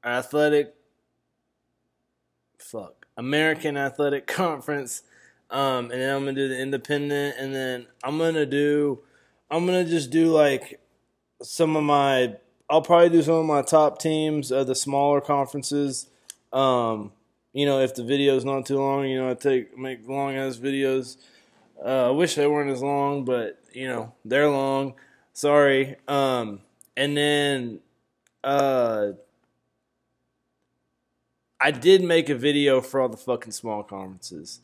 athletic, American Athletic Conference, and then I'm gonna do the independent, and then I'm gonna just do like some of my. I'll probably do some of my top teams of the smaller conferences. If the video is not too long, I make long ass videos. I wish they weren't as long, but they're long. Sorry. And then I did make a video for all the fucking small conferences.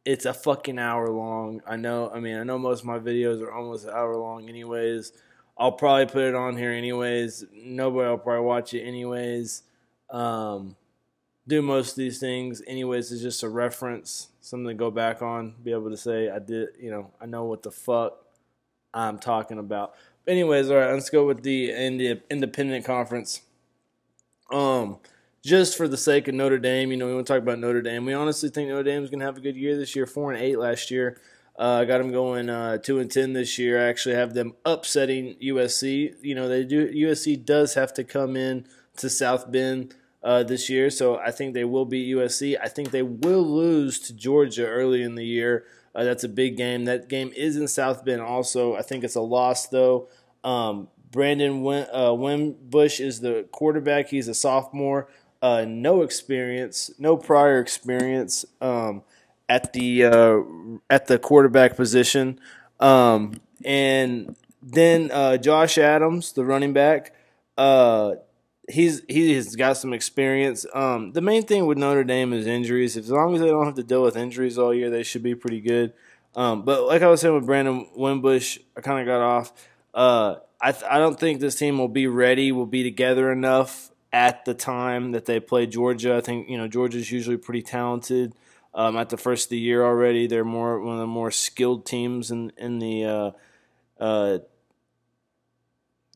It's a fucking hour long. I know most of my videos are almost an hour long anyways. I'll probably put it on here anyways. Nobody will probably watch it anyways. Do most of these things anyways. It's just a reference, something to go back on, be able to say I did, I know what the fuck I'm talking about. But anyways, all right, let's go with the independent conference. Just for the sake of Notre Dame, we want to talk about Notre Dame. We honestly think Notre Dame's going to have a good year this year. 4-8 last year. I got them going 2-10 this year. I actually have them upsetting USC. They do. USC does have to come in to South Bend this year, so I think they will beat USC. I think they will lose to Georgia early in the year. That's a big game. That game is in South Bend also. I think it's a loss, though. Brandon Wimbush is the quarterback. He's a sophomore. No experience, no prior experience at the quarterback position. And then Josh Adams, the running back, he has got some experience. The main thing with Notre Dame is injuries. As long as they don't have to deal with injuries all year, they should be pretty good. But like I was saying with Brandon Wimbush, I kind of got off. I don't think this team will be together enough at the time that they play Georgia. I think Georgia's usually pretty talented. At the first of the year already, they're one of the more skilled teams in the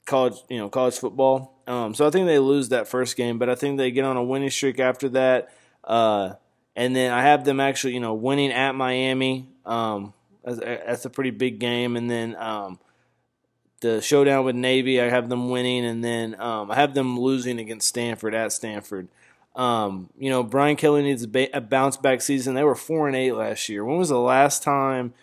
college football. So I think they lose that first game, but I think they get on a winning streak after that. And then I have them actually, winning at Miami. That's a pretty big game. And then the showdown with Navy, I have them winning, and then I have them losing against Stanford at Stanford. Brian Kelly needs a bounce back season. They were 4-8 last year. When was the last time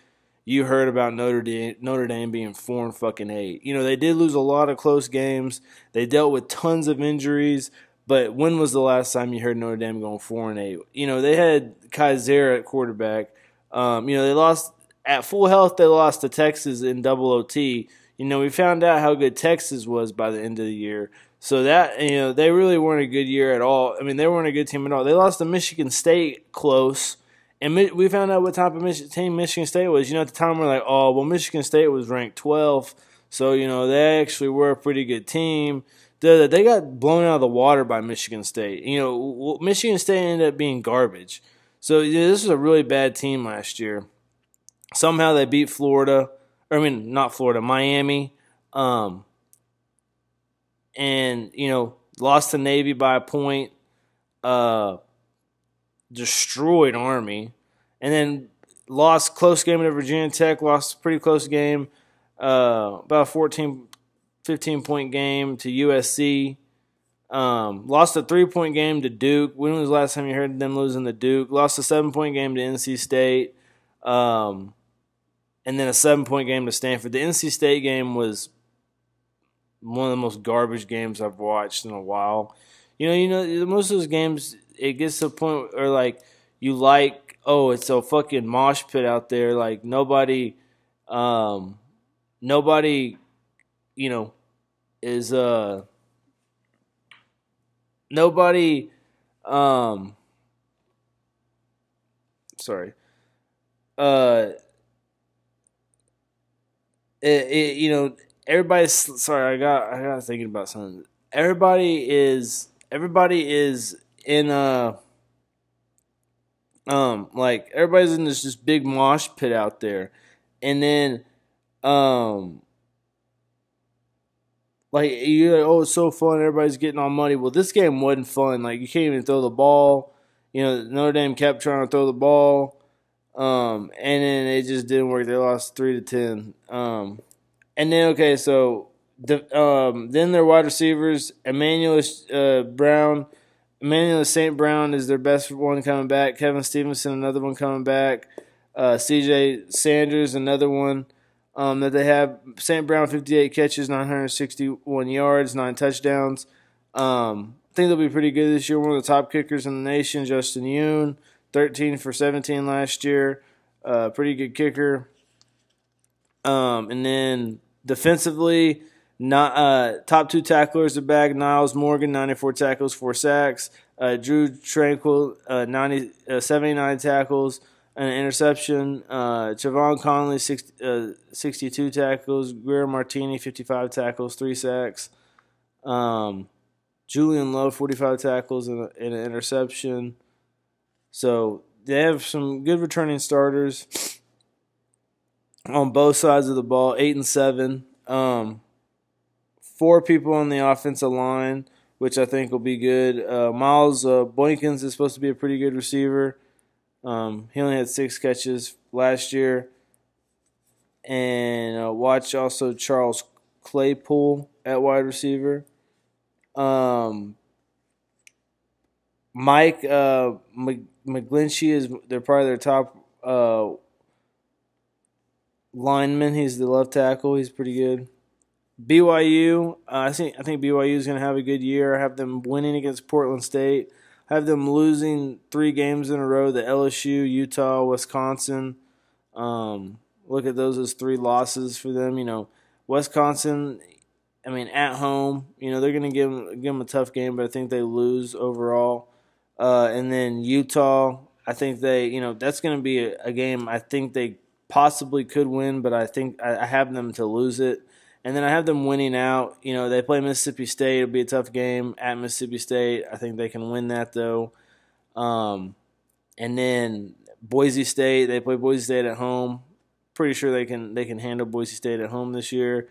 you heard about Notre Dame being 4-8? They did lose a lot of close games. They dealt with tons of injuries. But when was the last time you heard Notre Dame going 4-8? They had Kaiser at quarterback. They lost at full health. They lost to Texas in double OT. We found out how good Texas was by the end of the year. So that, they really weren't a good year at all. They weren't a good team at all. They lost to Michigan State close. And we found out what type of team Michigan State was. At the time we're like, oh, well, Michigan State was ranked 12th. So, they actually were a pretty good team. They got blown out of the water by Michigan State. Michigan State ended up being garbage. So, this was a really bad team last year. Somehow they beat Miami. And, lost to Navy by a point. Destroyed Army. And then lost close game to Virginia Tech. Lost a pretty close game. About a 14, 15-point game to USC. Lost a 3-point game to Duke. When was the last time you heard them losing to Duke? Lost a 7-point game to NC State. And then a 7-point game to Stanford. The NC State game was one of the most garbage games I've watched in a while. Most of those games, it gets to the point where, it's a fucking mosh pit out there. Like, nobody, is, nobody, sorry. Everybody's sorry. I got thinking about something. Everybody is in everybody's in this just big mosh pit out there, and then you're like, oh, it's so fun. Everybody's getting all money. Well, this game wasn't fun. Like, you can't even throw the ball. Notre Dame kept trying to throw the ball, and then it just didn't work. They lost 3-10. And then then their wide receivers, Emmanuel Brown Emmanuel St. Brown is their best one coming back. Kevin Stevenson, another one coming back. C.J. Sanders, another one that they have. St. Brown, 58 catches, 961 yards, 9 touchdowns. I think they'll be pretty good this year. One of the top kickers in the nation, Justin Yoon, 13 for 17 last year. Pretty good kicker. And then defensively, top 2 tacklers are back. Niles Morgan, 94 tackles, 4 sacks. Drew Tranquil, 79 tackles, and an interception. Javon Conley, 62 tackles. Guerrero Martini, 55 tackles, 3 sacks. Julian Love, 45 tackles and an interception. So they have some good returning starters on both sides of the ball, 8 and 7. 4 people on the offensive line, which I think will be good. Miles Boykins is supposed to be a pretty good receiver. He only had 6 catches last year. And watch also Charles Claypool at wide receiver. Mike McGlinchey they're probably their top lineman. He's the left tackle. He's pretty good. BYU, I think BYU is going to have a good year. I have them winning against Portland State. I have them losing 3 games in a row. The LSU, Utah, Wisconsin. Look at those as 3 losses for them. Wisconsin, at home, they're going to give them a tough game, but I think they lose overall. And then Utah, I think that's going to be a game I think they possibly could win, but I think I have them to lose it. And then I have them winning out. They play Mississippi State. It'll be a tough game at Mississippi State. I think they can win that, though. And then Boise State, they play Boise State at home. Pretty sure they can handle Boise State at home this year.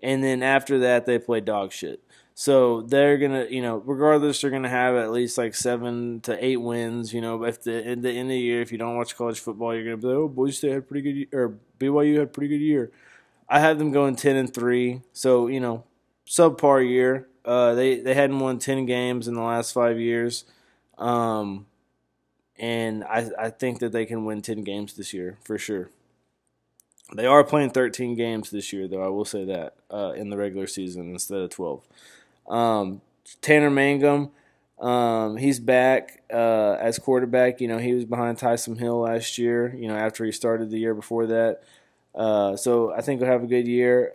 And then after that, they play dog shit. So they're going to, regardless, they're going to have at least like 7 to 8 wins. At the end of the year, if you don't watch college football, you're going to be like, oh, Boise State had a pretty good year, or BYU had a pretty good year. I have them going 10-3. So, subpar year. They hadn't won 10 games in the last 5 years. And I think that they can win 10 games this year for sure. They are playing 13 games this year, though. I will say that in the regular season instead of 12. Tanner Mangum, he's back as quarterback. He was behind Tyson Hill last year. After he started the year before that. So I think he'll have a good year.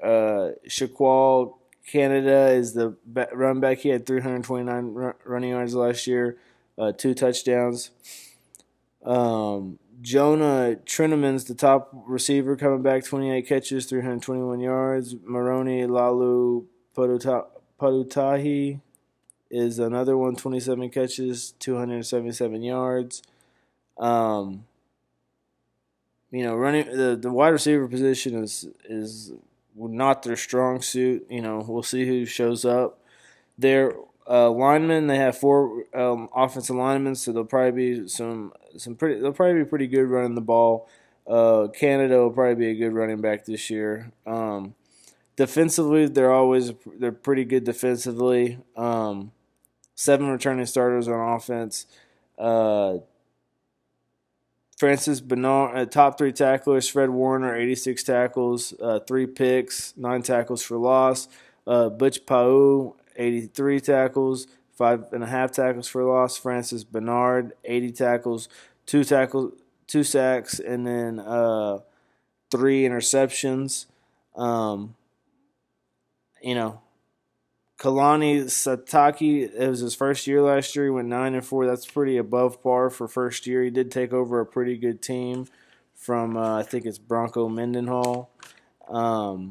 Shaquall Canada is the run back. He had 329 running yards last year, 2 touchdowns. Jonah Trineman's the top receiver coming back, 28 catches, 321 yards. Moroni Lalu Padutahi is another one, 27 catches, 277 yards. Running the wide receiver position is not their strong suit. We'll see who shows up. Their linemen, they have 4 offensive linemen, so they'll probably be they'll probably be pretty good running the ball. Canada will probably be a good running back this year. Defensively, they're pretty good defensively. 7 returning starters on offense. Francis Bernard, top 3 tacklers. Fred Warner, 86 tackles, 3 picks, 9 tackles for loss. Butch Pau, 83 tackles, 5.5 tackles for loss. Francis Bernard, 80 tackles, 2 sacks, and then 3 interceptions. Kalani Sataki, it was his first year last year. He went 9-4. That's pretty above par for first year. He did take over a pretty good team from I think it's Bronco Mendenhall. But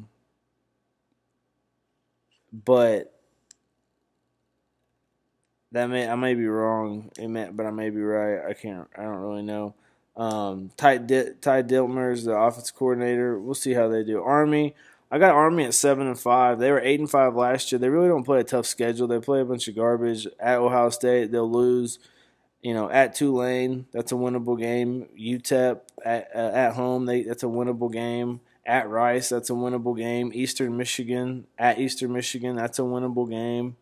I may be wrong, but I may be right. I don't really know. Ty Diltmer is the offense coordinator. We'll see how they do. Army, I got Army at 7-5. They were 8-5 last year. They really don't play a tough schedule. They play a bunch of garbage. At Ohio State, they'll lose. At Tulane, that's a winnable game. UTEP at home, that's a winnable game. At Rice, that's a winnable game. Eastern Michigan, that's a winnable game.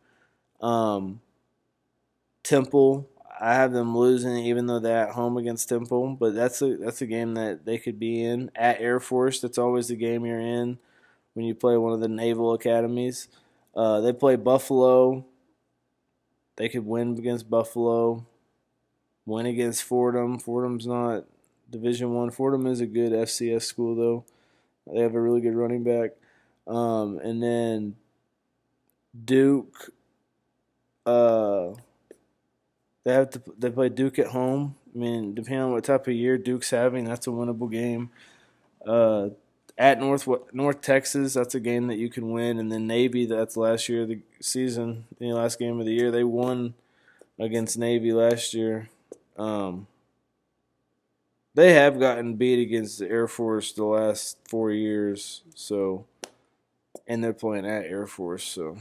Temple. I have them losing, even though they're at home against Temple. But that's a game that they could be in. At Air Force, that's always the game you're in when you play one of the naval academies. They play Buffalo. They could win against Buffalo. Win against Fordham. Fordham's not Division I. Fordham is a good FCS school, though. They have a really good running back. And then Duke. They play Duke at home. I mean, depending on what type of year Duke's having, that's a winnable game. At North Texas, that's a game that you can win. And then Navy, that's last year of the season, the last game of the year. They won against Navy last year. They have gotten beat against the Air Force the last 4 years, and they're playing at Air Force. So,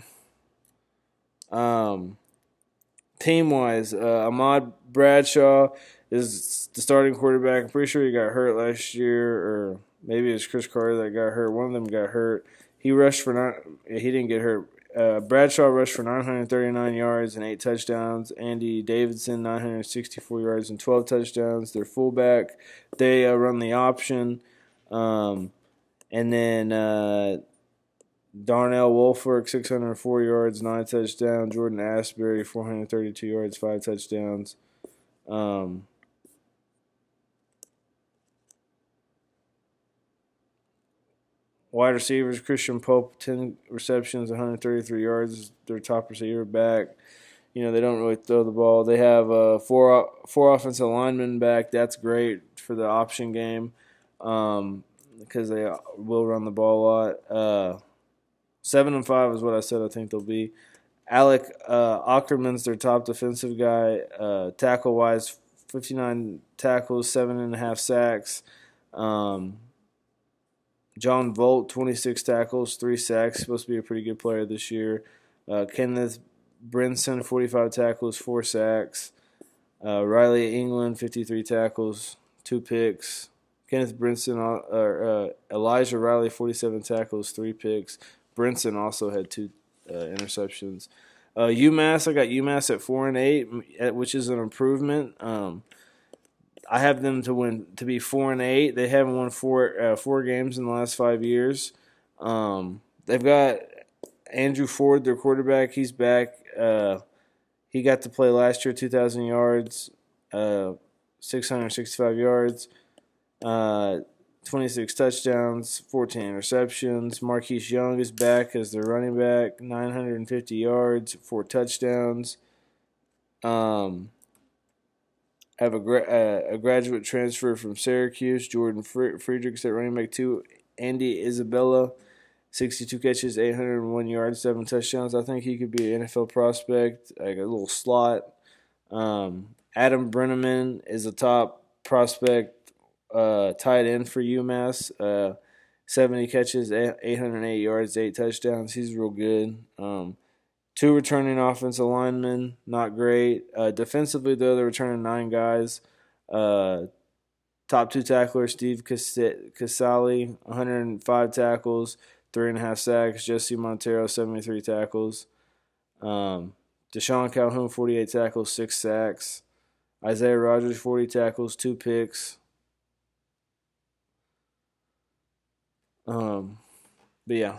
team-wise, Ahmad Bradshaw is the starting quarterback. I'm pretty sure he got hurt last year, or maybe it's Chris Carter that got hurt. One of them got hurt. He didn't get hurt. Bradshaw rushed for 939 yards and 8 touchdowns. Andy Davidson, 964 yards and 12 touchdowns. Their fullback. They run the option. And then Darnell Wolford, 604 yards, 9 touchdowns. Jordan Asbury, 432 yards, 5 touchdowns. Wide receivers, Christian Pope, 10 receptions, 133 yards. Their top receiver back. They don't really throw the ball. They have four offensive linemen back. That's great for the option game because they will run the ball a lot. 7-5 is what I said I think they'll be. Alec Ackerman's their top defensive guy. Tackle-wise, 59 tackles, 7.5 sacks. John Volt, 26 tackles, 3 sacks. Supposed to be a pretty good player this year. Kenneth Brinson, 45 tackles, 4 sacks. Riley England, 53 tackles, 2 picks. Kenneth Brinson, Elijah Riley, 47 tackles, 3 picks. Brinson also had 2 interceptions. UMass, I got UMass at 4-8, which is an improvement. I have them to be 4-8. They haven't won four games in the last 5 years. They've got Andrew Ford, their quarterback. He's back. He got to play last year, 2,000 yards, 665 yards, 26 touchdowns, 14 interceptions. Marquise Young is back as their running back, 950 yards, 4 touchdowns. Have a graduate transfer from Syracuse, Jordan Friedrichs at running back 2. Andy Isabella, 62 catches, 801 yards, 7 touchdowns. I think he could be an NFL prospect, like a little slot. Adam Brenneman is a top prospect tight end for UMass. 70 catches, 808 yards, 8 touchdowns. He's real good. 2 returning offensive linemen, not great. Defensively, though, they're returning 9 guys. Top 2 tacklers, Steve Casali, 105 tackles, 3.5 sacks. Jesse Montero, 73 tackles. Deshaun Calhoun, 48 tackles, 6 sacks. Isaiah Rogers, 40 tackles, 2 picks. But yeah,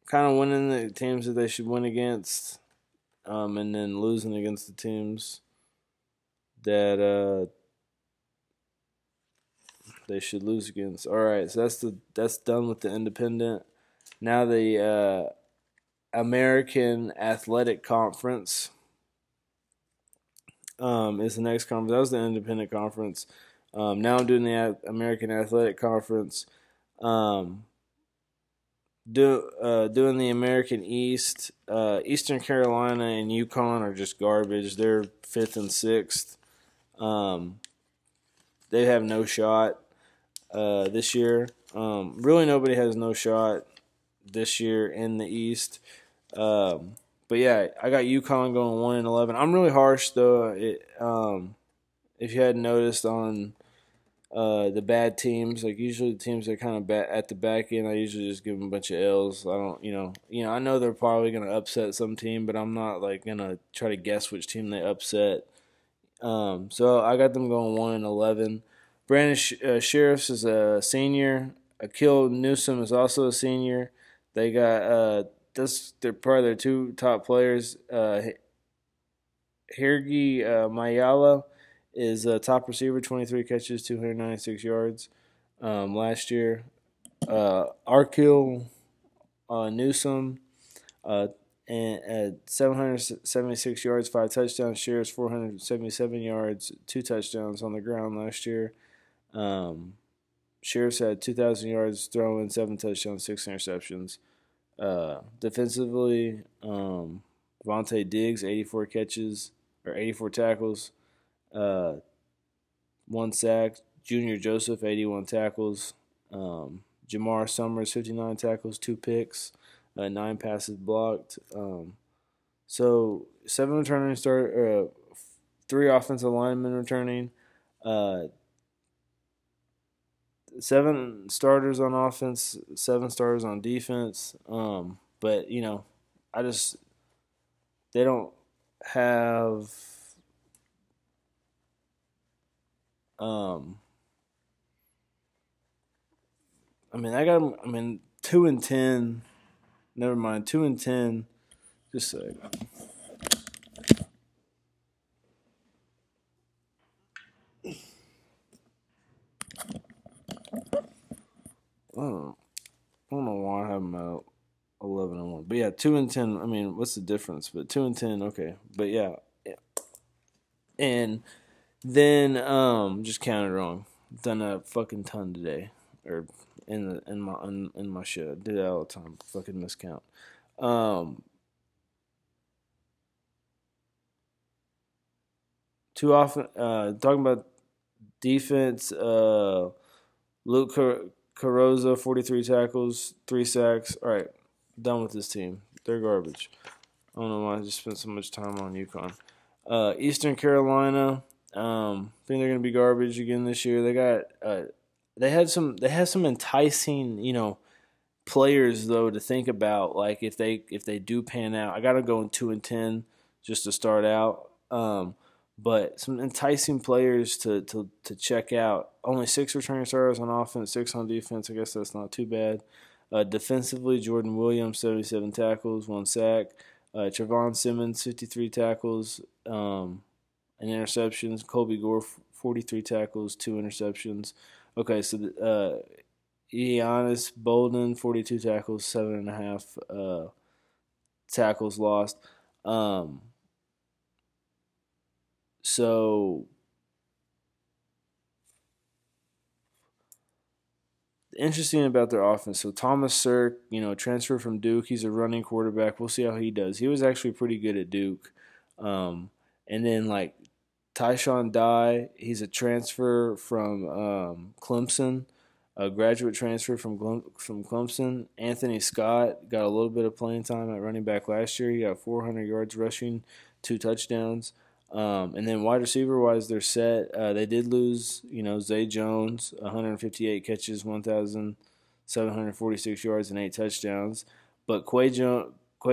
kind of winning the teams that they should win against, and then losing against the teams that they should lose against. All right, so that's done with the independent. Now the American Athletic Conference is the next conference. That was the independent conference. Now I'm doing the American Athletic Conference. Doing the American East. Eastern Carolina and UConn are just garbage. They're 5th and 6th. They have no shot this year. Really, nobody has no shot this year in the East. But yeah, I got UConn going 1-11. I'm really harsh though. If you hadn't noticed on the bad teams. Like usually the teams that are kind of at the back end, I usually just give them a bunch of L's. I don't, I know they're probably gonna upset some team, but I'm not like gonna try to guess which team they upset. So I got them going 1-11. Brandon Sheriffs is a senior. Akil Newsom is also a senior. They got they're probably their two top players. Hirgi Mayala is a top receiver, 23 catches, 296 yards last year. Arkil Newsom and 776 yards, 5 touchdowns. Shears 477 yards, 2 touchdowns on the ground last year. Shears had 2,000 yards throwing, 7 touchdowns, 6 interceptions. Defensively, Vontae Diggs 84 catches or 84 tackles, 1 sack. Junior Joseph 81 tackles. Jamar Summers 59 tackles, 2 picks. 9 passes blocked. So 7 returning 3 offensive linemen returning. 7 starters on offense, 7 starters on defense. But they don't have. I got them. 2-10. Never mind, 2-10. Just a second. I don't know why I have them out 11-1. But yeah, 2-10. What's the difference? But 2-10, okay. But yeah. And then just counted wrong. Done a fucking ton today, or in my shit. I did that all the time. Fucking miscount. Too often. Talking about defense. Luke Carroza 43 tackles, 3 sacks. All right, done with this team. They're garbage. I don't know why I just spent so much time on UConn. Eastern Carolina. Think they're gonna be garbage again this year. They had some enticing, players though to think about. Like if they do pan out, I gotta go in 2-10 just to start out. But some enticing players to check out. Only 6 returning starters on offense, 6 on defense. I guess that's not too bad. Defensively, Jordan Williams 77 tackles, 1 sack. Trevon Simmons 53 tackles. And interceptions. Colby Gore, 43 tackles, 2 interceptions. Okay, so Giannis Bolden, 42 tackles, 7.5 tackles lost. So interesting about their offense. So Thomas Sirk, transfer from Duke. He's a running quarterback. We'll see how he does. He was actually pretty good at Duke. And then Tyshawn Dye, he's a transfer from Clemson, a graduate transfer from Clemson. Anthony Scott got a little bit of playing time at running back last year. He got 400 yards rushing, 2 touchdowns. And then wide receiver-wise, they're set. They did lose, Zay Jones, 158 catches, 1,746 yards, and 8 touchdowns. But Quay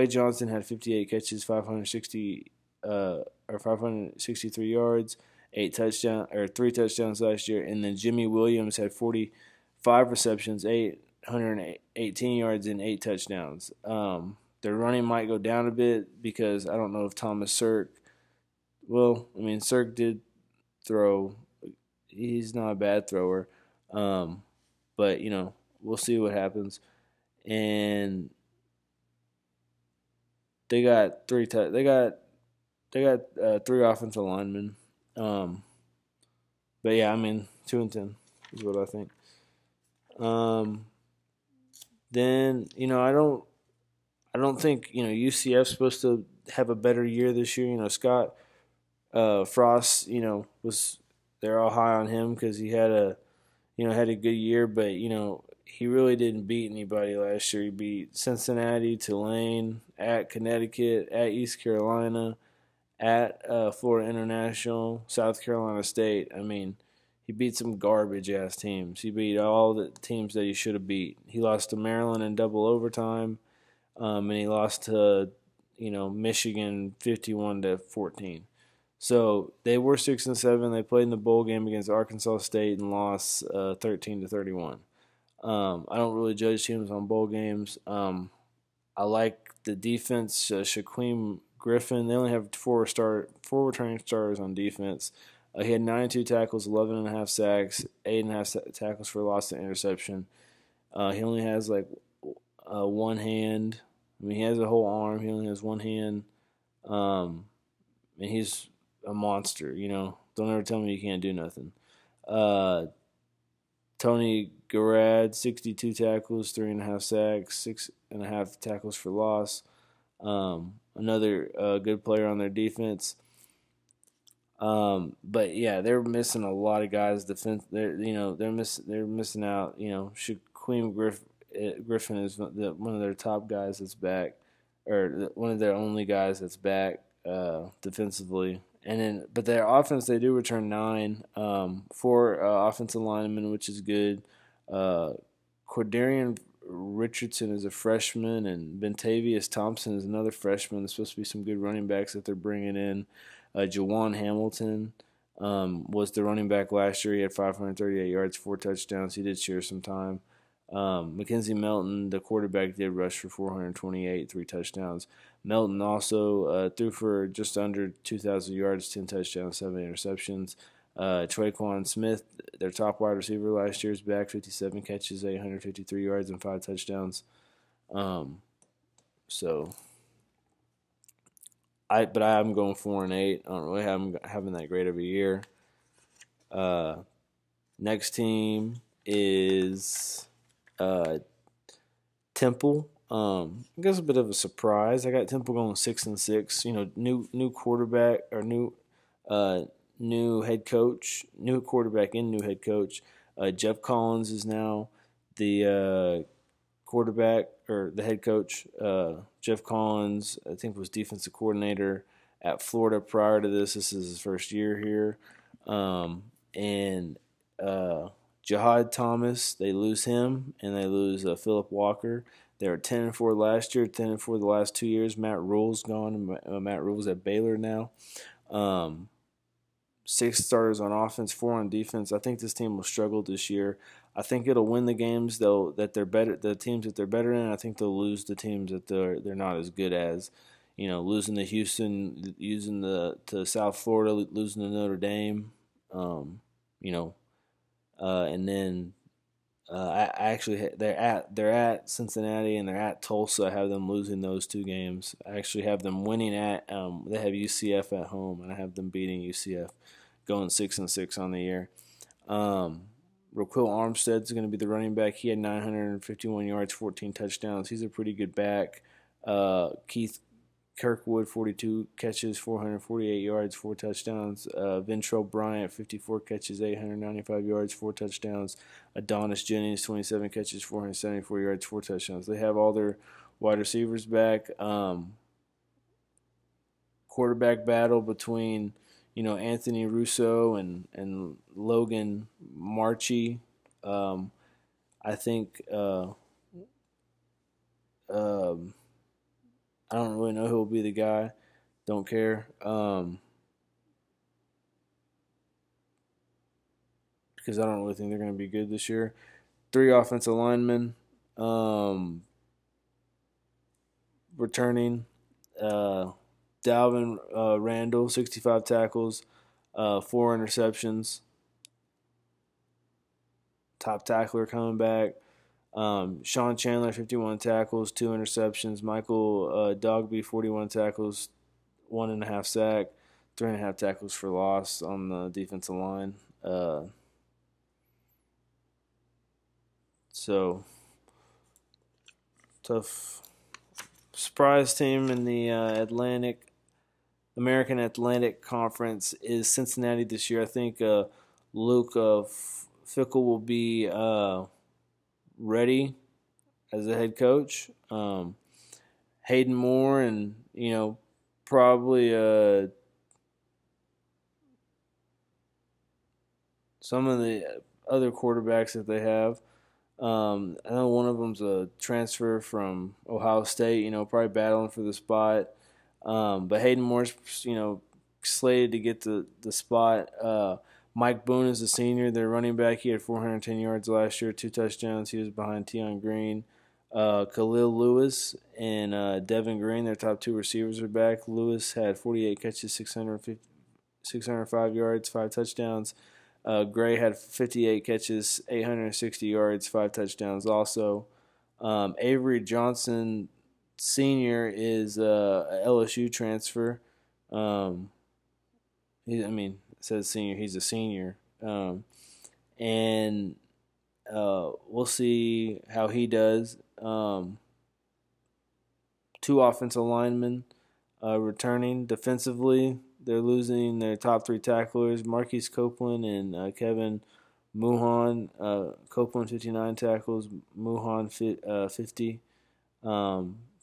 Johnson had 58 catches, 563 yards, 3 touchdowns last year, and then Jimmy Williams had 45 receptions, 818 yards, and 8 touchdowns. Their running might go down a bit because I don't know if Thomas Sirk. Well, Sirk did throw. He's not a bad thrower, but we'll see what happens. And they got 3. They got 3 offensive linemen. But yeah, 2-10 is what I think. Then I don't think UCF's supposed to have a better year this year. Scott Frost, they're all high on him because he had a good year, but he really didn't beat anybody last year. He beat Cincinnati, Tulane, at Connecticut, at East Carolina, at Florida International, South Carolina State. he beat some garbage ass teams. He beat all the teams that he should have beat. He lost to Maryland in double overtime, and he lost to Michigan 51-14. So they were 6-7. They played in the bowl game against Arkansas State and lost 13-31. I don't really judge teams on bowl games. I like the defense. Shaquem Griffin. They only have four returning starters on defense. He had 92 tackles, 11.5 sacks, 8.5 tackles for loss and interception. He only has one hand. I mean, he has a whole arm. He only has one hand. And he's a monster. Don't ever tell me you can't do nothing. Tony Garrad, 62 tackles, 3.5 sacks, 6.5 tackles for loss. Another good player on their defense. But yeah, they're missing a lot of guys. They're missing out. Shaquem Griffin is one of their top guys that's back, or one of their only guys that's back defensively. But their offense, they do return 9, 4 offensive linemen, which is good. Cordarian Richardson is a freshman, and Bentavious Thompson is another freshman. There's supposed to be some good running backs that they're bringing in. Jawan Hamilton was the running back last year. He had 538 yards, 4 touchdowns. He did share some time. Mackenzie Melton, the quarterback, did rush for 428, 3 touchdowns. Melton also threw for just under 2,000 yards, 10 touchdowns, 7 interceptions. Traquan Smith, their top wide receiver last year, is back, 57 catches, 853 yards, and 5 touchdowns. I'm going 4-8. I don't really have them having that great of a year. Next team is Temple. I guess a bit of a surprise. I got Temple going 6-6. New quarterback or new head coach, new quarterback and new head coach. Jeff Collins is now the quarterback or the head coach. Jeff Collins, I think, was defensive coordinator at Florida prior to this. This is his first year here. Jahad Thomas, they lose him, and they lose Philip Walker. They were 10-4 last year, 10-4 the last 2 years. Matt Rule's gone. Matt Rule's at Baylor now. 6 starters on offense, 4 on defense. I think this team will struggle this year. I think it'll win the games that they're better. The teams that they're better in. I think they'll lose the teams that they're not as good as. Losing to Houston, to South Florida, losing to Notre Dame. And then they're at Cincinnati and they're at Tulsa. I have them losing those 2 games. I actually have them winning at they have UCF at home, and I have them beating UCF, going 6-6 on the year. Raquel Armstead's going to be the running back. He had 951 yards, 14 touchdowns. He's a pretty good back. Keith Kirkwood, 42 catches, 448 yards, 4 touchdowns. Ventrell Bryant, 54 catches, 895 yards, 4 touchdowns. Adonis Jennings, 27 catches, 474 yards, 4 touchdowns. They have all their wide receivers back. Quarterback battle between Anthony Russo and Logan Marchi. I think I don't really know who will be the guy. Don't care. Because I don't really think they're going to be good this year. 3 offensive linemen returning. Dalvin Randall, 65 tackles, 4 interceptions. Top tackler coming back. Sean Chandler, 51 tackles, 2 interceptions. Michael Dogby, 41 tackles, 1.5 sack, 3.5 tackles for loss on the defensive line. So tough. Surprise team in the American Atlantic Conference is Cincinnati this year. I think Luke Fickle will be ready as a head coach. Hayden Moore and probably some of the other quarterbacks that they have. I know one of them's a transfer from Ohio State, probably battling for the spot. But Hayden Moore's, slated to get the spot. Mike Boone is a senior. Their running back. He had 410 yards last year, 2 touchdowns. He was behind Tion Green. Khalil Lewis and Devin Green, their top two receivers, are back. Lewis had 48 catches, 605 yards, 5 touchdowns. Gray had 58 catches, 860 yards, 5 touchdowns also. Avery Johnson Sr. is a LSU transfer. It says senior. He's a senior. And we'll see how he does. Two offensive linemen returning defensively. They're losing their top three tacklers, Marquise Copeland and Kevin Muhan. Copeland 59 tackles, Muhan 50.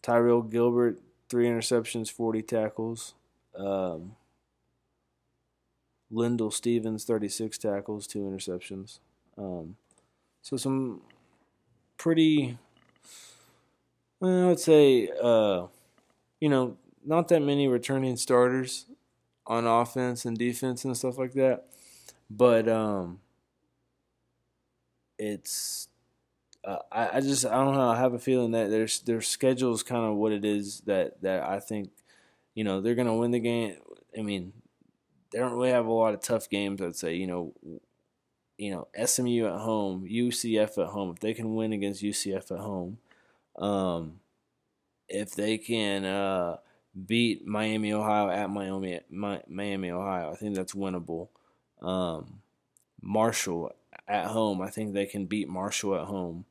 Tyrell Gilbert 3 interceptions, 40 tackles. Lyndall Stevens 36 tackles, 2 interceptions. So some pretty, I would say, not that many returning starters on offense and defense and stuff like that. But it's I don't know. I have a feeling that their schedule is kind of what it is that I think they're gonna win the game. I mean, they don't really have a lot of tough games. I'd say SMU at home, UCF at home. If they can win against UCF at home, if they can beat Miami, Ohio at Miami, Ohio, I think that's winnable. Marshall at home, I think they can beat Marshall at home.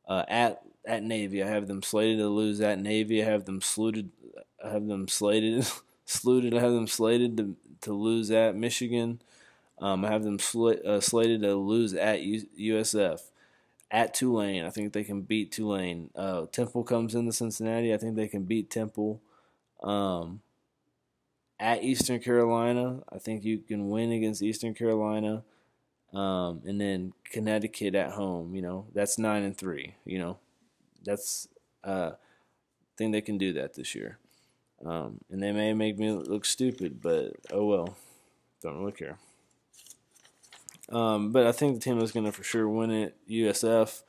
At Navy, I have them slated to lose at Navy. I have them slated. I have them slated to lose at Michigan. I have them slated to lose at USF. At Tulane, I think they can beat Tulane. Temple comes into Cincinnati. I think they can beat Temple. At Eastern Carolina, I think you can win against Eastern Carolina. And then Connecticut at home, that's 9-3. That's I think they can do that this year. And they may make me look stupid, but oh well, don't really care. But I think the team that's going to for sure win it, USF.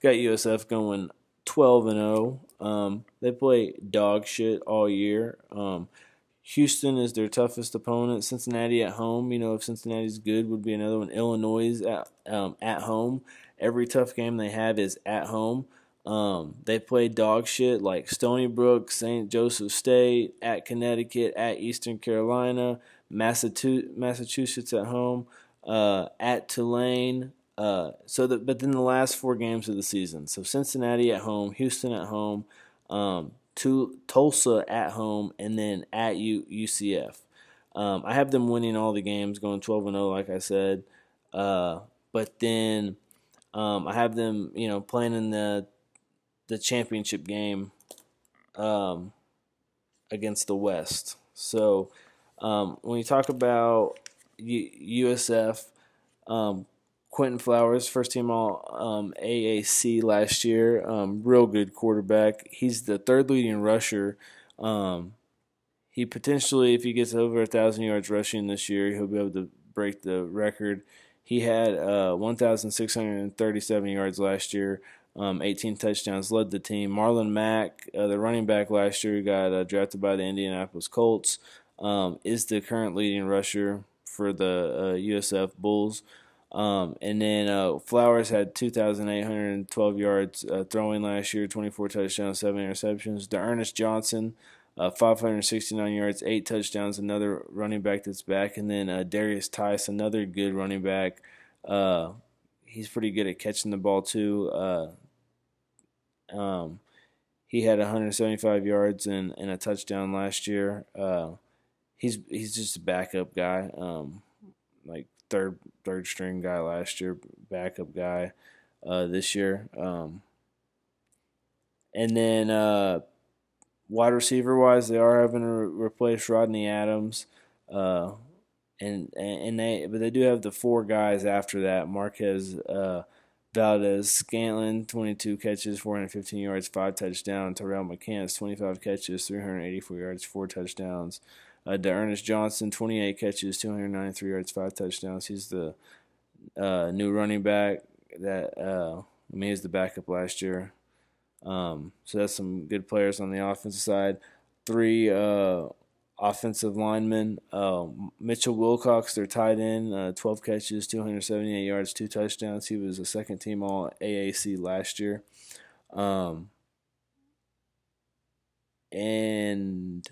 Got USF going 12-0. They play dog shit all year. Houston is their toughest opponent. Cincinnati at home. If Cincinnati's good, would be another one. Illinois at home. Every tough game they have is at home. They play dog shit like Stony Brook, St. Joseph State, at Connecticut, at Eastern Carolina, Massachusetts at home, at Tulane. But then the last 4 games of the season. So Cincinnati at home, Houston at home, Tulsa at home, and then at UCF. I have them winning all the games, going 12-0, like I said. But then I have them, playing in the championship game against the West. So when you talk about USF, Quentin Flowers, first team all AAC last year, real good quarterback. He's the 3rd leading rusher. He potentially, if he gets over 1,000 yards rushing this year, he'll be able to break the record. He had 1,637 yards last year, 18 touchdowns, led the team. Marlon Mack, the running back last year, got drafted by the Indianapolis Colts, is the current leading rusher for the USF Bulls. And then Flowers had 2,812 yards throwing last year, 24 touchdowns, 7 interceptions. DeErnest Johnson, 569 yards, 8 touchdowns, another running back that's back. And then Darius Tice, another good running back. He's pretty good at catching the ball too. He had 175 yards and a touchdown last year. He's just a backup guy, like third string guy last year, backup guy this year. And then wide receiver wise, they are having to replace Rodney Adams. But they do have the four guys after that: Marquez, Valdez, Scantlin, 22 catches, 415 yards, 5 touchdowns. Terrell McCants, 25 catches, 384 yards, 4 touchdowns. DeErnest Johnson, 28 catches, 293 yards, 5 touchdowns. He's the new running back that he was the backup last year. So that's some good players on the offensive side. Three offensive linemen. Mitchell Wilcox, their tight end, 12 catches, 278 yards, 2 touchdowns. He was a second team All AAC last year. And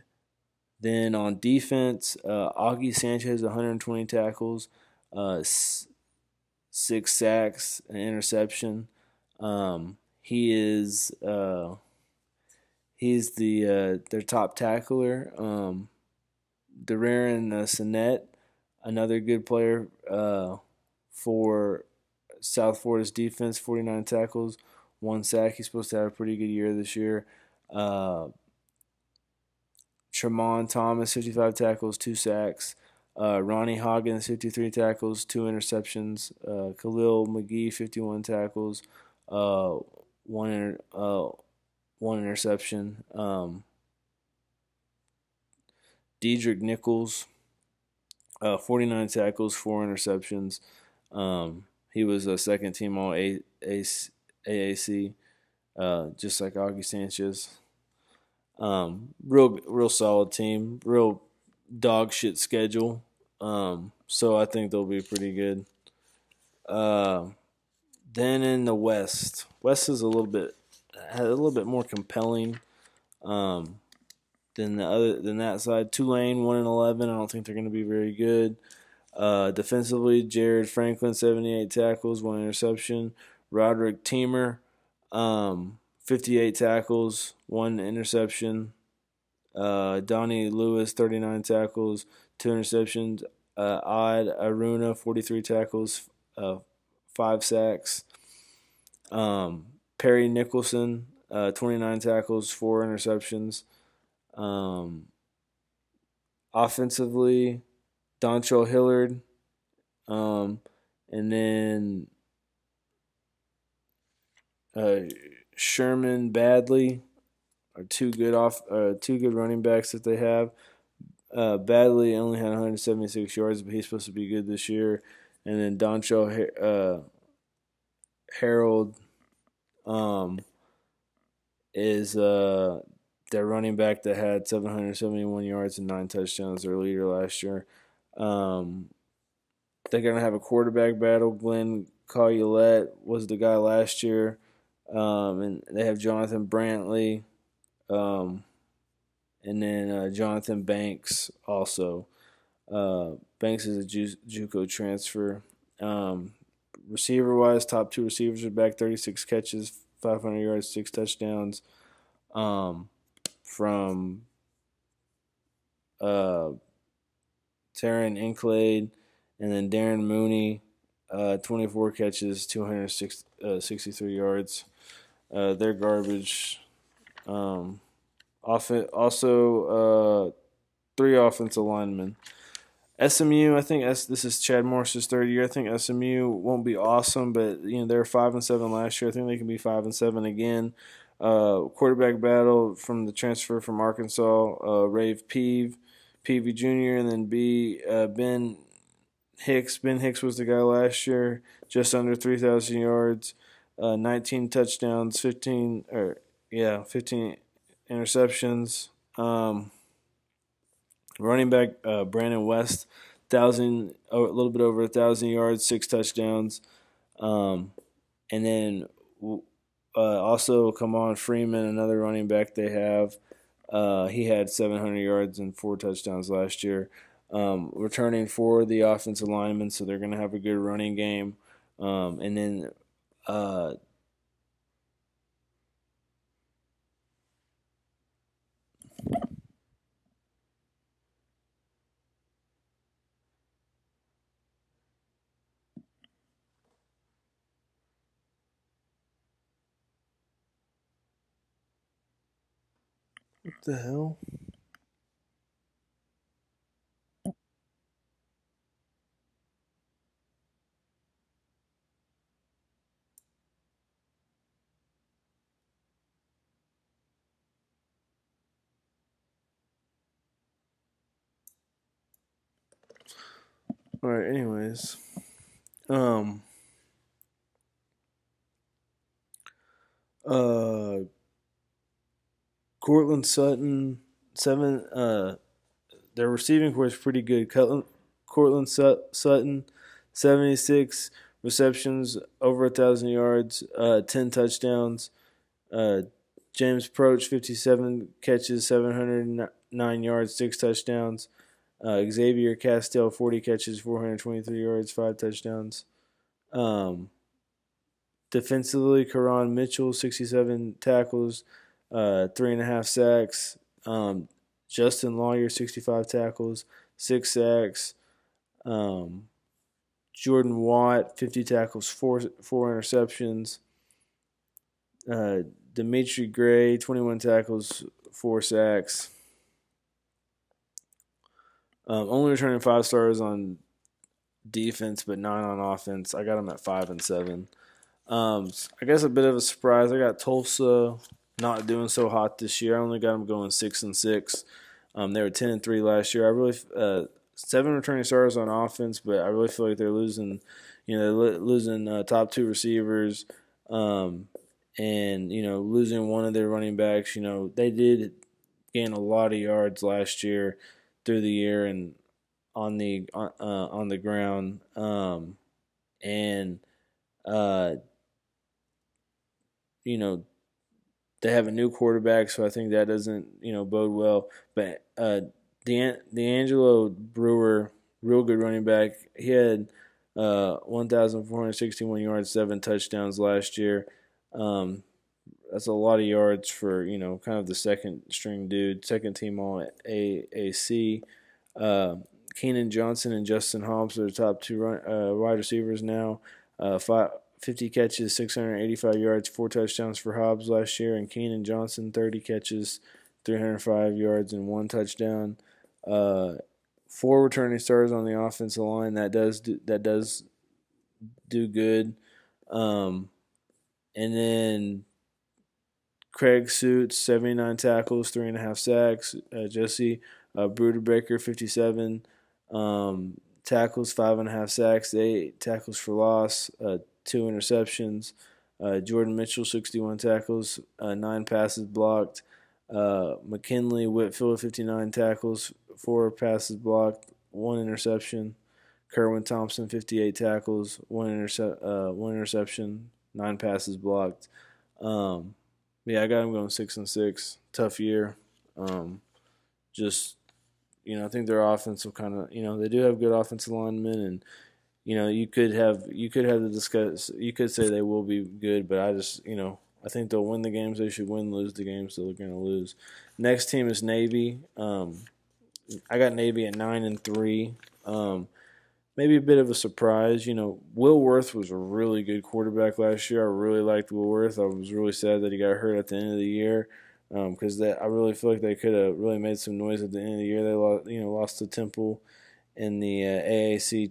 then on defense, Augie Sanchez, 120 tackles, 6 sacks, an interception. He's their top tackler. Darren Sinet, another good player for South Florida's defense, 49 tackles, 1 sack. He's supposed to have a pretty good year this year. Tremont Thomas, 55 tackles, 2 sacks. Ronnie Hoggins, 53 tackles, 2 interceptions. Khalil McGee, 51 tackles, one interception. Dedrick Nichols, 49 tackles, 4 interceptions. He was a second team All AAC, just like Augie Sanchez. Real solid team, real dog shit schedule. So I think they'll be pretty good. Then in the West is a little bit more compelling than that side. Tulane 1-11. I don't think they're going to be very good. Defensively, Jared Franklin 78 tackles, 1 interception. Roderick Teamer 58 tackles, 1 interception. Donnie Lewis 39 tackles, 2 interceptions. Odd Aruna 43 tackles, 5 sacks. Perry Nicholson 29 tackles, 4 interceptions. Offensively, Dontrell Hillard, and then Sherman Badley are two good running backs that they have. Badley only had 176 yards, but he's supposed to be good this year. And then Dontrell Harold is their running back that had 771 yards and 9 touchdowns, their leader last year. They're going to have a quarterback battle. Glenn Collette was the guy last year. And they have Jonathan Brantley, and then Jonathan Banks also. Banks is a JUCO transfer. Receiver-wise, top 2 receivers are back, 36 catches, 500 yards, 6 touchdowns. From Taryn Inclade, and then Darren Mooney, 24 catches, 263 yards. They're garbage. Also, 3 offensive linemen. SMU, I think this is Chad Morris's 3rd year. I think SMU won't be awesome, but they're 5-7 last year. I think they can be 5-7 again. Quarterback battle from the transfer from Arkansas, Rave Peavy Jr., and then Ben Hicks. Ben Hicks was the guy last year, just under 3,000 yards, 19 touchdowns, 15 interceptions. Running back Brandon West, a little bit over 1,000 yards, 6 touchdowns. And then also Kamon Freeman, another running back they have. He had 700 yards and 4 touchdowns last year. Returning for the offensive linemen, so they're going to have a good running game. And then what the hell? All right. Anyways, uh, Cortland Sutton, their receiving core is pretty good. Cortland Sutton, 76 receptions, over 1,000 yards, 10 touchdowns. James Proch, 57 catches, 709 yards, 6 touchdowns. Xavier Castell, 40 catches, 423 yards, 5 touchdowns. Defensively, Karan Mitchell, 67 tackles, 3.5 sacks. Justin Lawyer, 65 tackles, 6 sacks. Jordan Watt, 50 tackles, 4 interceptions. Dimitri Gray, 21 tackles, 4 sacks. Only returning 5 stars on defense, but 9 on offense. I got him at 5 and 7. I guess a bit of a surprise. I got Tulsa not doing so hot this year. I only got them going 6 and 6. They were 10 and 3 last year. I really 7 returning stars on offense, but I really feel like they're losing. They're losing top 2 receivers, and losing one of their running backs. They did gain a lot of yards last year through the year and on the ground, they have a new quarterback, so I think that doesn't bode well. But D'Angelo Brewer, real good running back. He had 1,461 yards, 7 touchdowns last year. That's a lot of yards for kind of the second string dude, second team all AAC. Keenan Johnson and Justin Hobbs are the top 2 wide receivers now. 50 catches, 685 yards, 4 touchdowns for Hobbs last year, and Keenan Johnson 30 catches, 305 yards, and 1 touchdown. 4 returning stars on the offensive line. That does do good. And then Craig Suits, 79 tackles, 3.5 sacks. Jesse Bruderbaker, 57 tackles, 5.5 sacks, 8 tackles for loss, 2 interceptions. Jordan Mitchell, 61 tackles, 9 passes blocked. McKinley Whitfield, 59 tackles, 4 passes blocked, 1 interception. Kerwin Thompson, 58 tackles, 1 interception, 9 passes blocked. I got him going 6 and 6. Tough year. I think their offensive kind of, they do have good offensive linemen, and you could say they will be good, but I think they'll win the games they should win, lose the games they're going to lose. Next team is Navy. I got Navy at 9 and 3. Maybe a bit of a surprise. Will Worth was a really good quarterback last year. I really liked Will Worth. I was really sad that he got hurt at the end of the year, because I really feel like they could have really made some noise at the end of the year. They lost to Temple in the AAC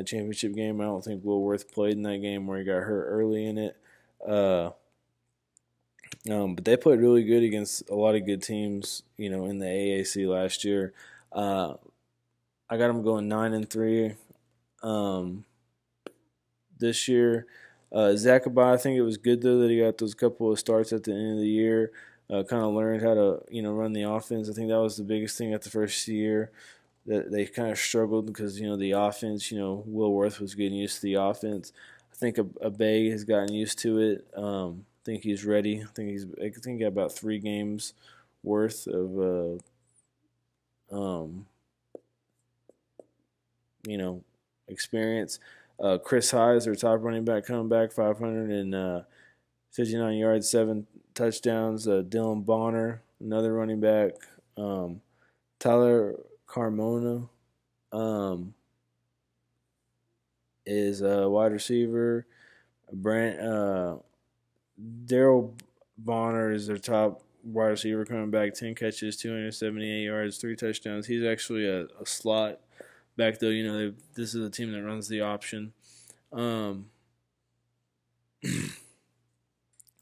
championship game. I don't think Will Worth played in that game where he got hurt early in it. But they played really good against a lot of good teams, in the AAC last year. I got them going 9 and 3 this year. Zachabai, I think it was good though that he got those couple of starts at the end of the year. Kind of learned how to run the offense. I think that was the biggest thing at the first year, that they kind of struggled because the offense. Will Worth was getting used to the offense. I think Abay has gotten used to it. I think he's ready. I think he got about 3 games worth of experience. Chris Hayes, their top running back, coming back, 559 yards, 7 touchdowns. Dylan Bonner, another running back. Tyler Carmona is a wide receiver. Daryl Bonner is their top wide receiver, coming back, 10 catches, 278 yards, 3 touchdowns. He's actually a slot back though. This is a team that runs the option.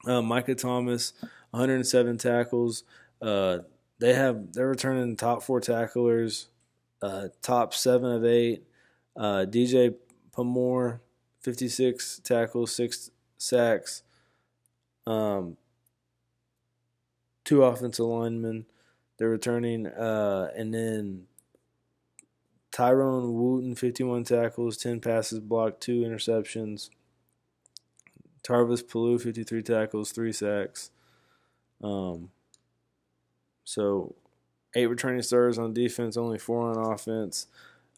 Micah Thomas, 107 tackles. They're returning top 4 tacklers, top 7 of 8. DJ Pamore, 56 tackles, 6 sacks. 2 offensive linemen. They're returning. And then Tyrone Wooten, 51 tackles, 10 passes blocked, 2 interceptions. Tarvis Palou, 53 tackles, 3 sacks. So 8 returning starters on defense, only 4 on offense.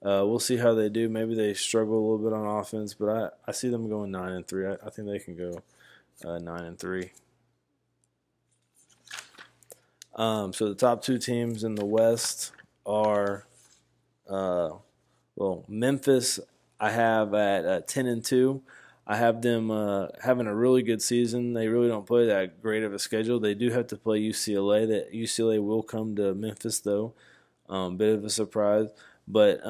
We'll see how they do. Maybe they struggle a little bit on offense, but I see them going 9-3. I think they can go 9-3. So the top 2 teams in the West are, Memphis. I have at 10-2. I have them having a really good season. They really don't play that great of a schedule. They do have to play UCLA. That UCLA will come to Memphis though. Bit of a surprise, but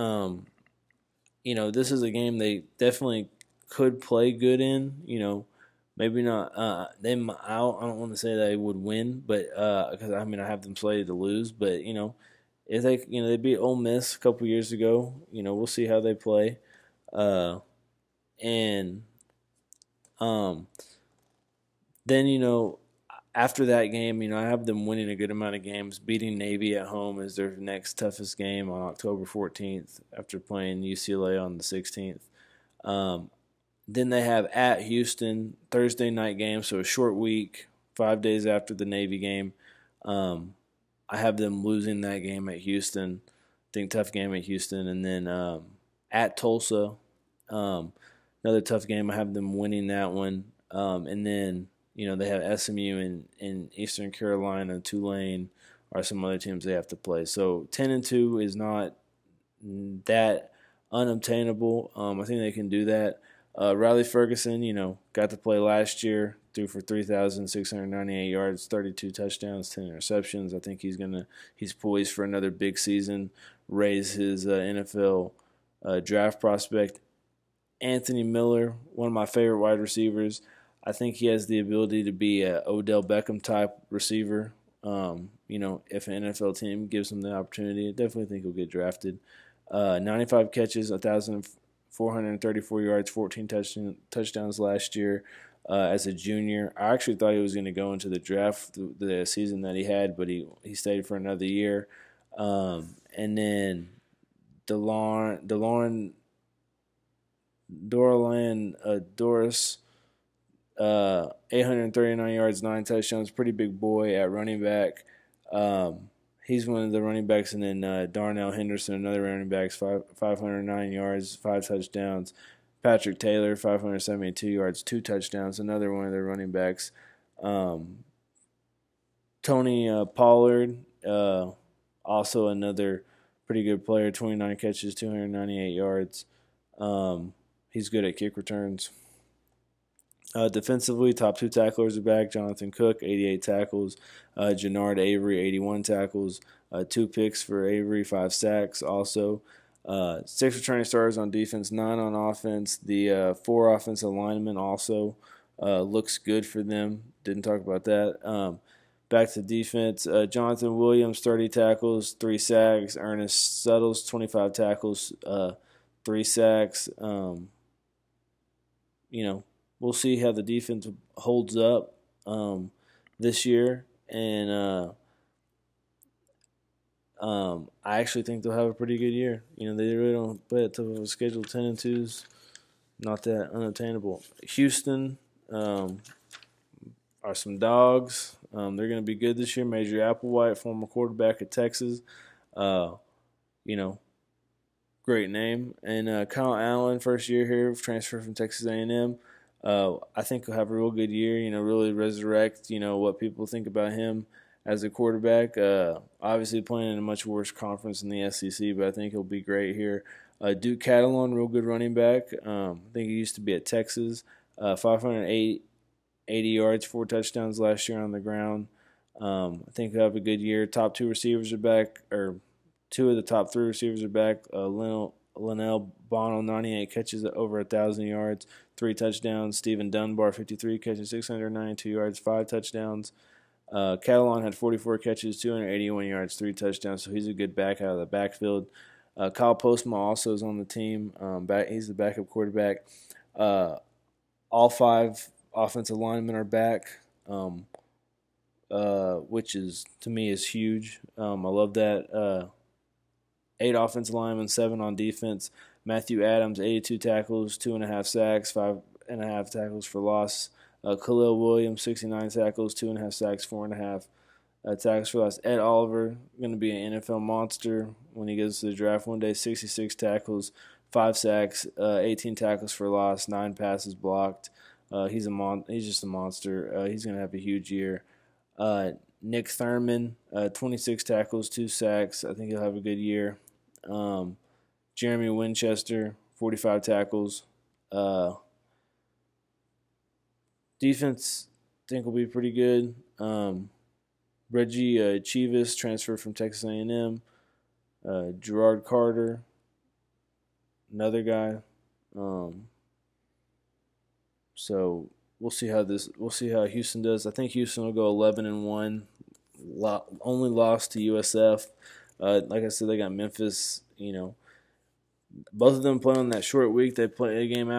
this is a game they definitely could play good in. Maybe not. I don't want to say they would win, but because I have them slated to lose. But if they beat Ole Miss a couple years ago, we'll see how they play. Then after that game, I have them winning a good amount of games. Beating Navy at home is their next toughest game on October 14th after playing UCLA on the 16th. Then they have at Houston, Thursday night game, so a short week, 5 days after the Navy game. I have them losing that game at Houston. I think tough game at Houston. And then at Tulsa, another tough game. I have them winning that one. And then, they have SMU in Eastern Carolina, Tulane, or some other teams they have to play. So 10-2 is not that unobtainable. I think they can do that. Riley Ferguson, got to play last year, threw for 3,698 yards, 32 touchdowns, 10 interceptions. I think he's poised for another big season, raise his NFL draft prospect. Anthony Miller, one of my favorite wide receivers. I think he has the ability to be an Odell Beckham type receiver. If an NFL team gives him the opportunity, I definitely think he'll get drafted. 95 catches, 1,434 yards, 14 touchdowns last year as a junior. I actually thought he was going to go into the draft the season that he had, but he stayed for another year. And then Doran Doris, 839 yards, 9 touchdowns, pretty big boy at running back. He's one of the running backs, and then Darnell Henderson, another running back, 509 yards, 5 touchdowns. Patrick Taylor, 572 yards, 2 touchdowns, another one of their running backs. Tony Pollard, also another pretty good player, 29 catches, 298 yards. He's good at kick returns. Defensively, top 2 tacklers are back. Jonathan Cook, 88 tackles. Jannard Avery, 81 tackles. 2 picks for Avery, 5 sacks also. 6 returning starters on defense, 9 on offense. The 4 offensive linemen also looks good for them. Didn't talk about that. Back to defense. Jonathan Williams, 30 tackles, 3 sacks. Ernest Suttles, 25 tackles, 3 sacks. We'll see how the defense holds up this year, and I actually think they'll have a pretty good year. They really don't play that tough of a schedule. 10-2's not that unobtainable. Houston are some dogs. They're going to be good this year. Major Applewhite, former quarterback at Texas, great name, and Kyle Allen, first year here, transfer from Texas A&M. I think he'll have a real good year, really resurrect, what people think about him as a quarterback. Obviously playing in a much worse conference in the SEC, but I think he'll be great here. Duke Catalon, real good running back. I think he used to be at Texas. 580 yards, 4 touchdowns last year on the ground. I think he'll have a good year. Top 2 receivers are back, or 2 of the top 3 receivers are back. Linnell Bono, 98 catches at over 1,000 yards, 3 touchdowns. Stephen Dunbar, 53 catches, 692 yards, 5 touchdowns. Catalon had 44 catches, 281 yards, 3 touchdowns, so he's a good back out of the backfield. Kyle Postma also is on the team. He's the backup quarterback. All 5 offensive linemen are back, which is to me is huge. I love that. 8 offensive linemen, 7 on defense. Matthew Adams, 82 tackles, 2.5 sacks, 5.5 tackles for loss. Khalil Williams, 69 tackles, 2.5 sacks, 4.5 tackles for loss. Ed Oliver, going to be an NFL monster when he goes to the draft one day. 66 tackles, 5 sacks, 18 tackles for loss, 9 passes blocked. He's just a monster. He's going to have a huge year. Nick Thurman, 26 tackles, 2 sacks. I think he'll have a good year. Jeremy Winchester, 45 tackles. Defense, I think, will be pretty good. Reggie Chivas, transferred from Texas A&M. Gerard Carter, another guy. So we'll see how Houston does. I think Houston will go 11-1. Only lost to USF. Like I said, they got Memphis. Both of them play on that short week. They play a game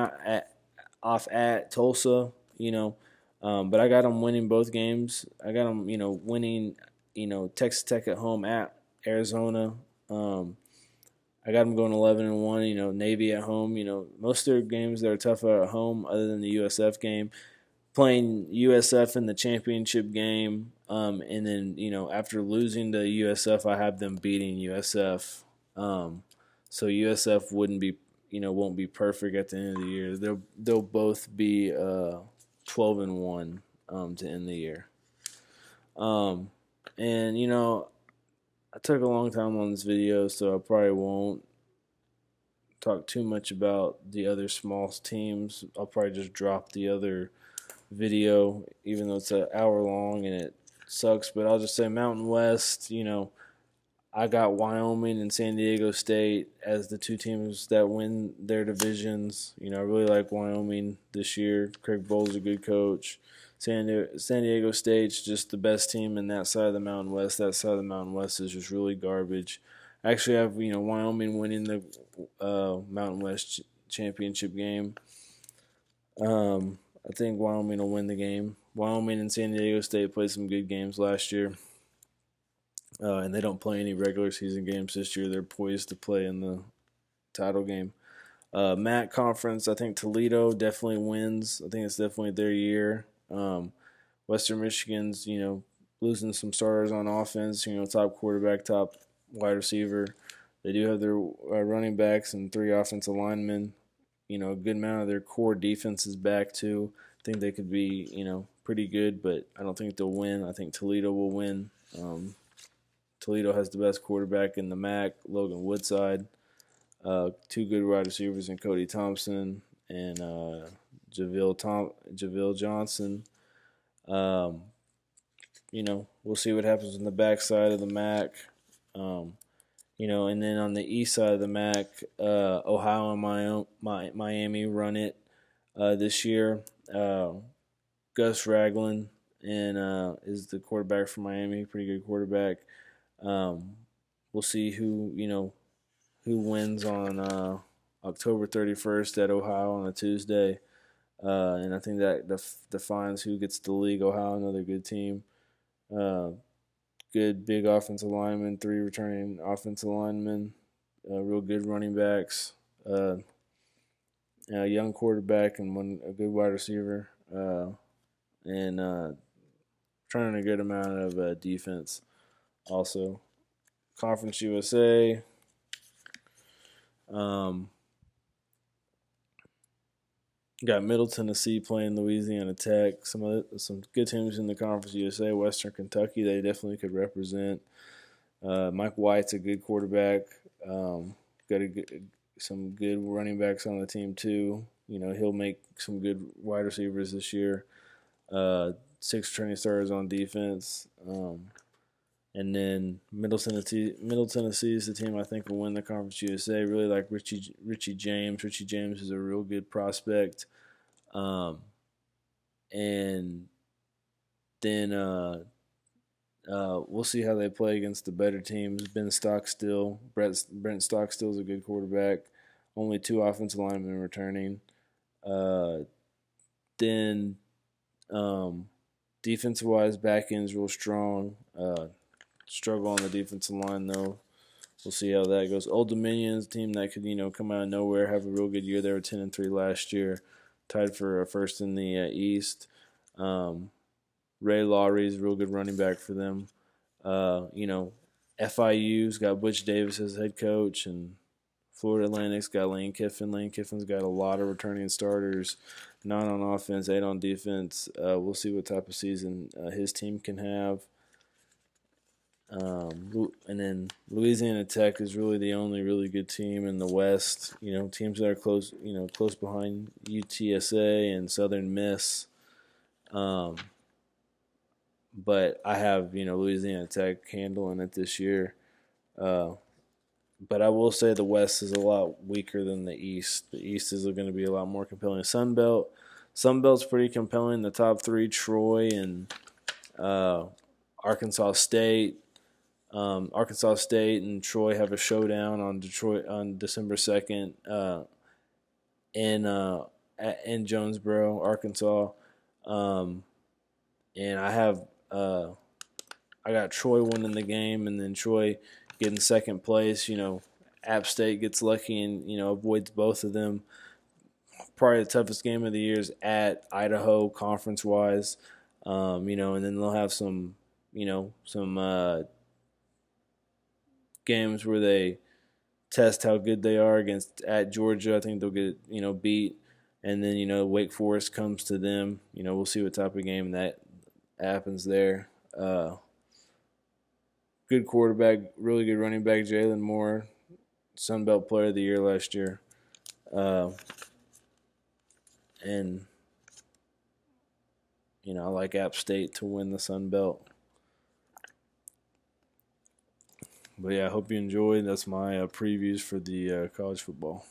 off at Tulsa. But I got them winning both games. I got them, winning. Texas Tech at home at Arizona. I got them going 11-1. Navy at home. Most of their games that are tougher at home, other than the USF game. Playing USF in the championship game, and then after losing to USF, I have them beating USF. So USF won't be perfect at the end of the year. They'll both be 12-1 to end the year. And I took a long time on this video, so I probably won't talk too much about the other small teams. I'll probably just drop the other video, even though it's an hour long and it sucks. But I'll just say Mountain West, I got Wyoming and San Diego State as the 2 teams that win their divisions. I really like Wyoming this year. Craig Bohl's a good coach. San Diego State's just the best team in that side of the Mountain West. That side of the Mountain West is just really garbage. I actually have Wyoming winning the Mountain West championship game. I think Wyoming will win the game. Wyoming and San Diego State played some good games last year. And they don't play any regular season games this year. They're poised to play in the title game. MAC conference, I think Toledo definitely wins. I think it's definitely their year. Western Michigan's, losing some starters on offense. Top quarterback, top wide receiver. They do have their running backs and 3 offensive linemen. A good amount of their core defense is back too. I think they could be, pretty good, but I don't think they'll win. I think Toledo will win. Toledo has the best quarterback in the MAC, Logan Woodside. 2 good wide receivers in Cody Thompson and JaVale Johnson. We'll see what happens on the backside of the MAC. And then on the east side of the MAC, Ohio and Miami run it this year. Gus Ragland is the quarterback for Miami, pretty good quarterback. We'll see who wins on October 31st at Ohio on a Tuesday. And I think that defines who gets the league. Ohio, another good team. Good big offensive linemen, 3 returning offensive linemen, real good running backs, a young quarterback and a good wide receiver, and trying a good amount of defense. Also, Conference USA. Got Middle Tennessee playing Louisiana Tech. Some good teams in the Conference USA. Western Kentucky, they definitely could represent. Mike White's a good quarterback. Got some good running backs on the team too. He'll make some good wide receivers this year. 6 training starters on defense. And then Middle Tennessee is the team I think will win the Conference USA. Really like Richie James. Richie James is a real good prospect. And then We'll see how they play against the better teams. Brent Stockstill is a good quarterback. Only 2 offensive linemen returning. Uh, then defensive wise, back end's real strong. Struggle on the defensive line though. We'll see how that goes. Old Dominion's a team that could come out of nowhere, have a real good year. They were 10-3 last year, tied for first in the East. Ray Lowry's a real good running back for them. FIU's got Butch Davis as head coach, and Florida Atlantic's got Lane Kiffin. Lane Kiffin's got a lot of returning starters, 9 on offense, 8 on defense. We'll see what type of season his team can have. And then Louisiana Tech is really the only really good team in the West. Teams that are close behind UTSA and Southern Miss. But I have Louisiana Tech handling it this year. But I will say the West is a lot weaker than the East. The East is going to be a lot more compelling. Sun Belt's pretty compelling. The top 3, Troy and Arkansas State. Arkansas State and Troy have a showdown on December 2nd in Jonesboro, Arkansas. And I got Troy winning the game, and then Troy getting second place. App State gets lucky and avoids both of them. Probably the toughest game of the year is at Idaho, conference wise. And then they'll have some games where they test how good they are at Georgia. I think they'll get beat, and then Wake Forest comes to them. We'll see what type of game that happens there. Good quarterback, really good running back, Jalen Moore, Sun Belt Player of the Year last year, and I like App State to win the Sun Belt. But yeah, I hope you enjoyed. That's my previews for the college football.